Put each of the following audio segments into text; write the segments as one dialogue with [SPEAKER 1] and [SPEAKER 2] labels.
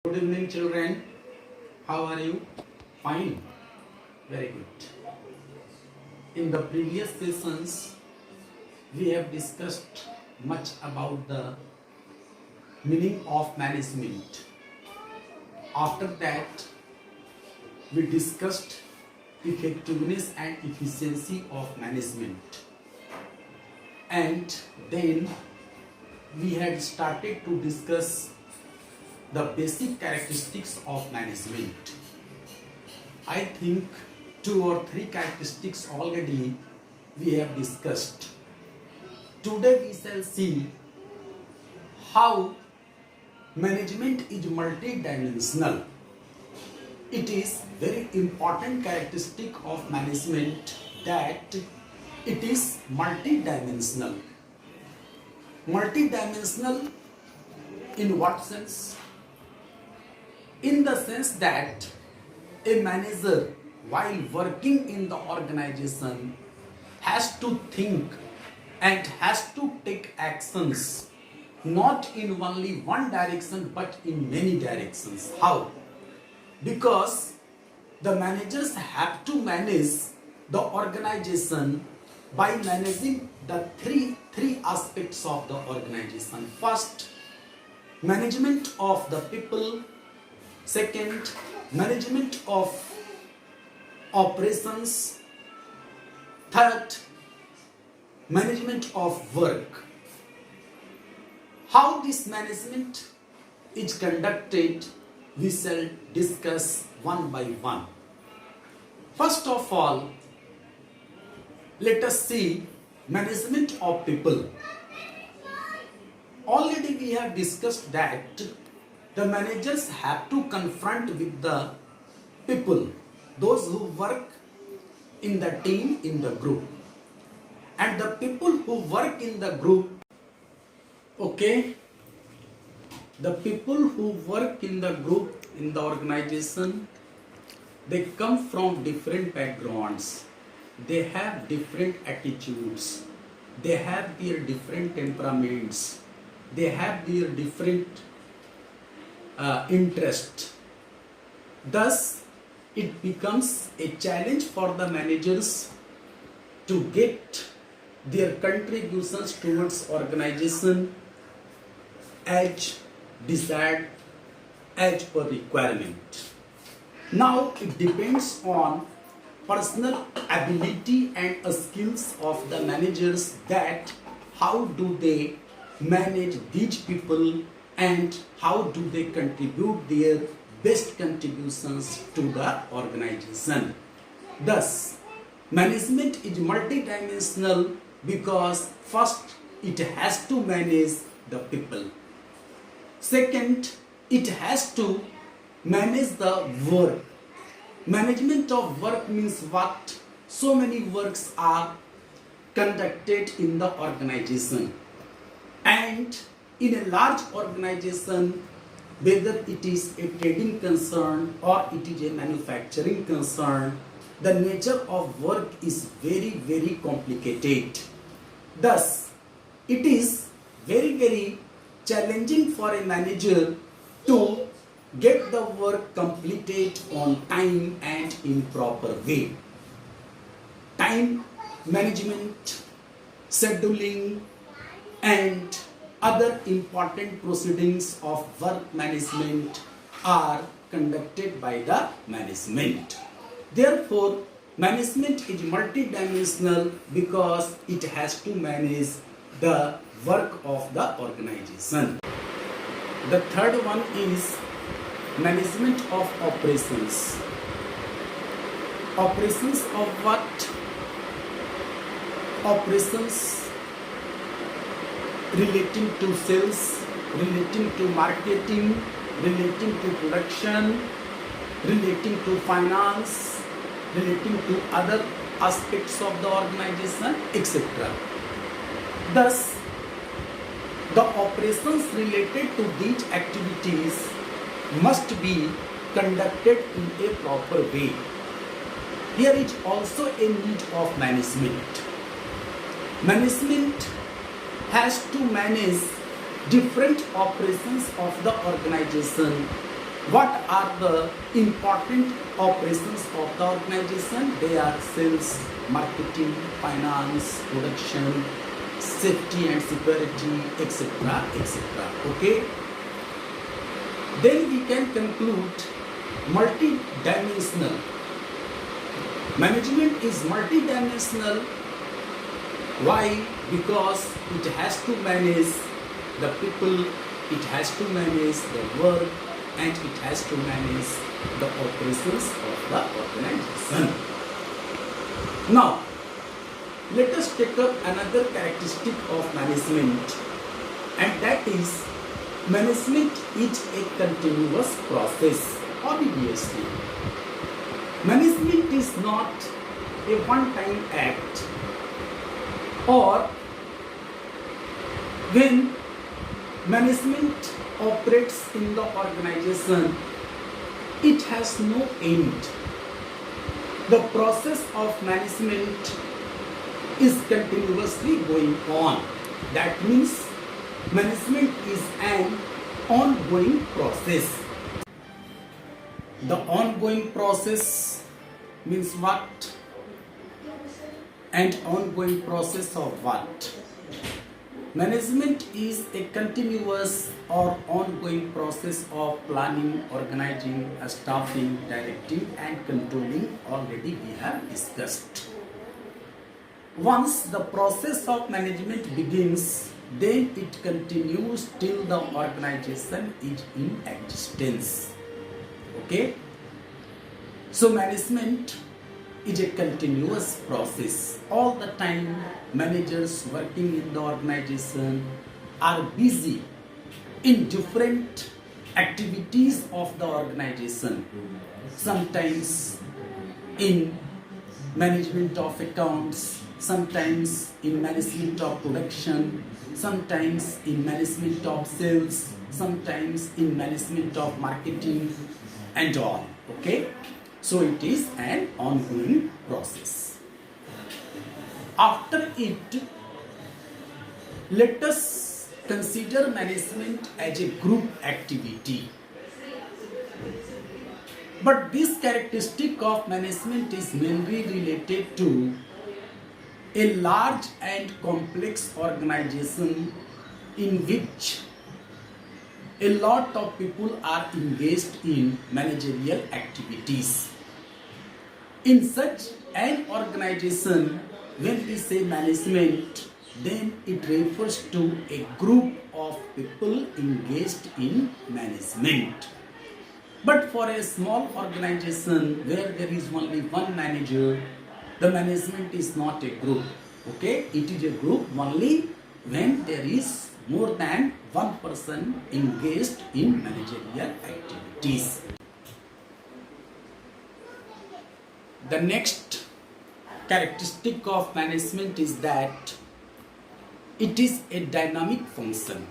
[SPEAKER 1] Good evening, children. How are you? Fine. Very good. In the previous sessions, we have discussed much about the meaning of management. After that, we discussed effectiveness and efficiency of management. And then we had started to discuss the basic characteristics of management. I think 2 or 3 characteristics already we have discussed. Today we shall see how management is multidimensional. It is very important characteristic of management that it is multidimensional. Multidimensional in what sense? In the sense that a manager, while working in the organization, has to think and has to take actions not in only one direction but in many directions. How? Because the managers have to manage the organization by managing the three aspects of the organization. First, management of the people. Second, management of operations. Third, management of work. How this management is conducted, we shall discuss one by one. First of all, let us see management of people. Already we have discussed that the managers have to confront with the people, those who work in the team, in the group. And the people who work in the group, the people who work in the group, in the organization, they come from different backgrounds. They have different attitudes. They have their different temperaments. They have their different interest. Thus, it becomes a challenge for the managers to get their contributions towards organization as desired, as per requirement. Now, it depends on personal ability and skills of the managers that how do they manage these people and how do they contribute their best contributions to the organization. Thus, management is multidimensional because first it has to manage the people. Second, it has to manage the work. Management of work means what? So many works are conducted in the organization. And in a large organization, whether it is a trading concern or it is a manufacturing concern, the nature of work is very, very complicated. Thus, it is very, very challenging for a manager to get the work completed on time and in proper way. Time management, scheduling, and other important proceedings of work management are conducted by the management. Therefore, management is multidimensional because it has to manage the work of the organization. The third one is management of operations. Operations of what? Operations relating to sales, relating to marketing, relating to production, relating to finance, relating to other aspects of the organization, etc. Thus, the operations related to these activities must be conducted in a proper way. Here is also a need of management. Management has to manage different operations of the organization What are the important operations of the organization? They are sales, marketing, finance, production, safety and security, etc., etc. Okay? Then we can conclude multi-dimensional. Management is multi-dimensional. Why? Because it has to manage the people, it has to manage the work, and it has to manage the operations of the organization. Now, let us take up another characteristic of management, and that is management is a continuous process. Obviously, management is not a one-time act, or when management operates in the organization, it has no end. The process of management is continuously going on. That means management is an ongoing process. The ongoing process means what? And ongoing process of what? Management is a continuous or ongoing process of planning, organizing, staffing, directing and controlling. Already we have discussed. Once the process of management begins, then it continues till the organization is in existence. Okay? So management is a continuous process. All the time managers working in the organization are busy in different activities of the organization. Sometimes in management of accounts, sometimes in management of production, sometimes in management of sales, sometimes in management of marketing and all. Okay? So it is an ongoing process. After it, let us consider management as a group activity. But this characteristic of management is mainly related to a large and complex organization in which a lot of people are engaged in managerial activities. In such an organization, when we say management, then it refers to a group of people engaged in management. But for a small organization where there is only one manager, the management is not a group. Okay? It is a group only when there is more than one person engaged in managerial activities. The next characteristic of management is that it is a dynamic function.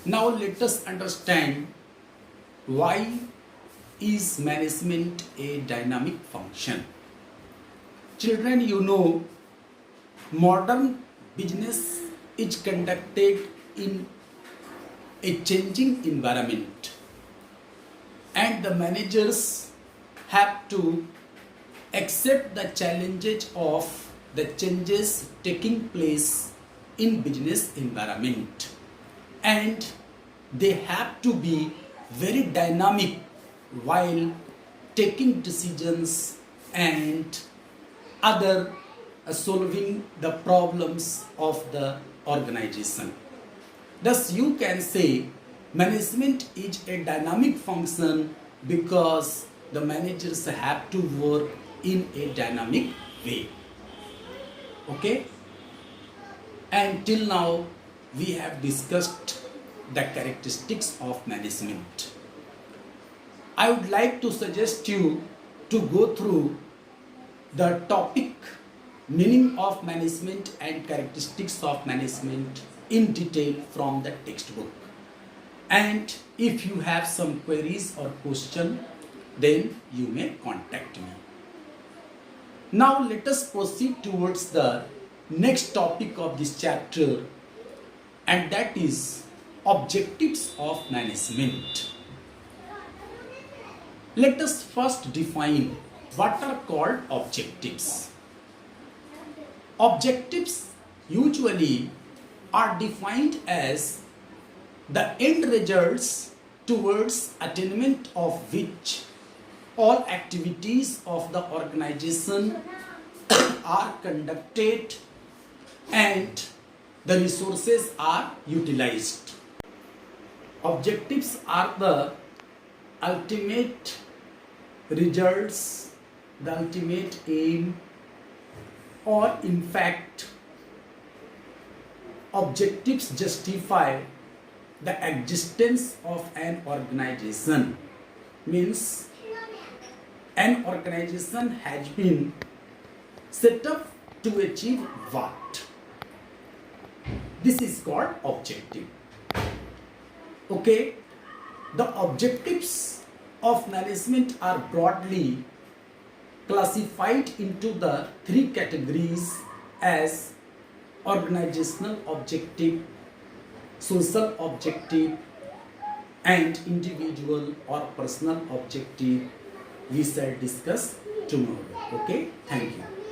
[SPEAKER 1] Now let us understand why is management a dynamic function. Children, you know, modern business is conducted in a changing environment, and the managers have to accept the challenges of the changes taking place in business environment, and they have to be very dynamic while taking decisions and other solving the problems of the organization. Thus you can say management is a dynamic function because the managers have to work in a dynamic way. Okay? And till now we have discussed the characteristics of management. I would like to suggest you to go through the topic meaning of management and characteristics of management in detail from the textbook. And if you have some queries or question, then you may contact me. Now let us proceed towards the next topic of this chapter, and that is objectives of management. Let us first define what are called objectives. Objectives usually are defined as the end results towards attainment of which all activities of the organization are conducted and the resources are utilized. Objectives are the ultimate results, the ultimate aim, or in fact, objectives justify the existence of an organization. Means an organization has been set up to achieve what? This is called objective. Okay, the objectives of management are broadly classified into the three categories as organizational objective, social objective, and individual or personal objective. We shall discuss tomorrow. Okay, thank you.